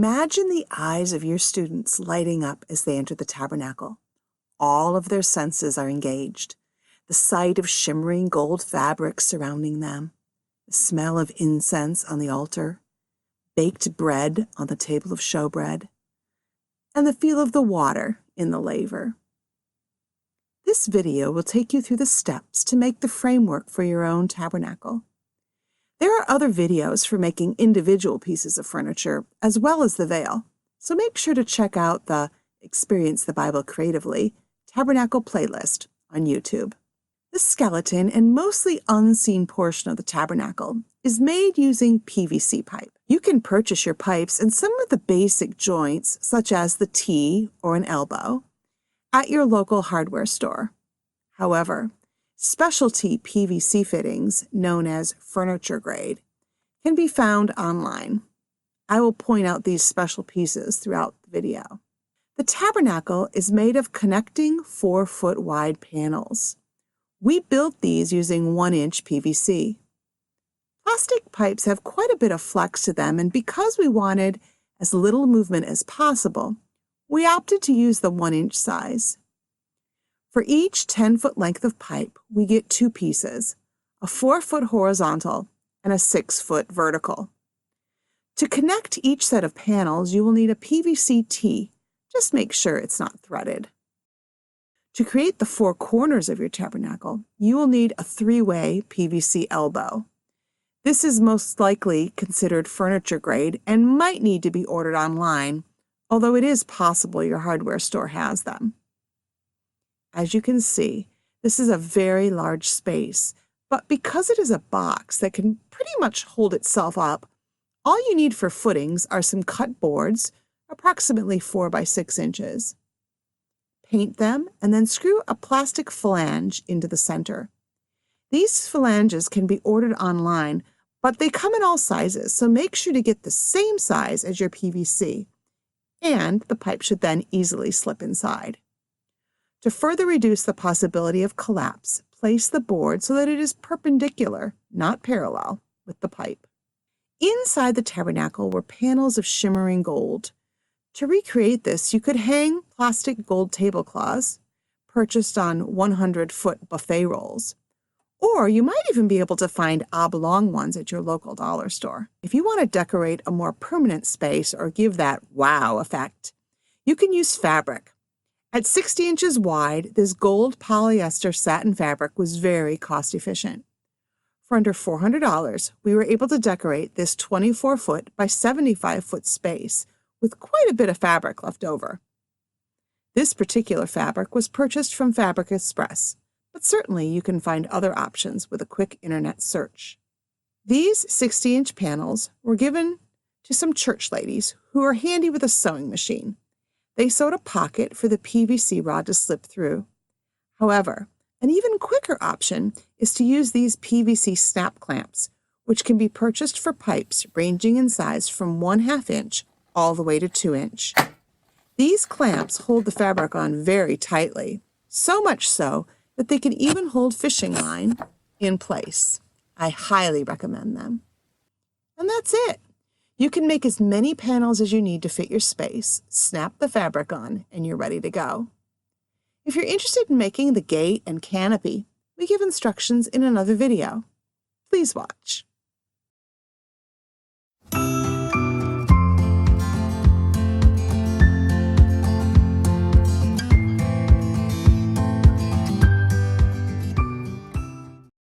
Imagine the eyes of your students lighting up as they enter the tabernacle. All of their senses are engaged. The sight of shimmering gold fabrics surrounding them, the smell of incense on the altar, baked bread on the table of showbread, and the feel of the water in the laver. This video will take you through the steps to make the framework for your own tabernacle. There are other videos for making individual pieces of furniture as well as the veil, so make sure to check out the Experience the Bible Creatively Tabernacle playlist on YouTube. The skeleton and mostly unseen portion of the tabernacle is made using PVC pipe. You can purchase your pipes and some of the basic joints, such as the T or an elbow, at your local hardware store. However, specialty PVC fittings, known as furniture grade, can be found online. I will point out these special pieces throughout the video. The tabernacle is made of connecting 4-foot wide panels. We built these using 1-inch PVC. Plastic pipes have quite a bit of flex to them, and because we wanted as little movement as possible, we opted to use the 1-inch size. For each 10-foot length of pipe, we get 2 pieces, a 4-foot horizontal and a 6-foot vertical. To connect each set of panels, you will need a PVC T. Just make sure it's not threaded. To create the 4 corners of your tabernacle, you will need a 3-way PVC elbow. This is most likely considered furniture grade and might need to be ordered online, although it is possible your hardware store has them. As you can see, this is a very large space, but because it is a box that can pretty much hold itself up, all you need for footings are some cut boards, approximately 4 by 6 inches. Paint them and then screw a plastic flange into the center. These flanges can be ordered online, but they come in all sizes, so make sure to get the same size as your PVC, and the pipe should then easily slip inside. To further reduce the possibility of collapse, place the board so that it is perpendicular, not parallel, with the pipe. Inside the tabernacle were panels of shimmering gold. To recreate this, you could hang plastic gold tablecloths purchased on 100-foot buffet rolls, or you might even be able to find oblong ones at your local dollar store. If you want to decorate a more permanent space or give that wow effect, you can use fabric. At 60 inches wide, this gold polyester satin fabric was very cost-efficient. For under $400, we were able to decorate this 24-foot by 75-foot space with quite a bit of fabric left over. This particular fabric was purchased from Fabric Express, but certainly you can find other options with a quick internet search. These 60-inch panels were given to some church ladies who are handy with a sewing machine. They sewed a pocket for the PVC rod to slip through. However, an even quicker option is to use these PVC snap clamps, which can be purchased for pipes ranging in size from 1/2 inch all the way to 2 inch. These clamps hold the fabric on very tightly, so much so that they can even hold fishing line in place. I highly recommend them. And that's it. You can make as many panels as you need to fit your space, snap the fabric on, and you're ready to go. If you're interested in making the gate and canopy, we give instructions in another video. Please watch.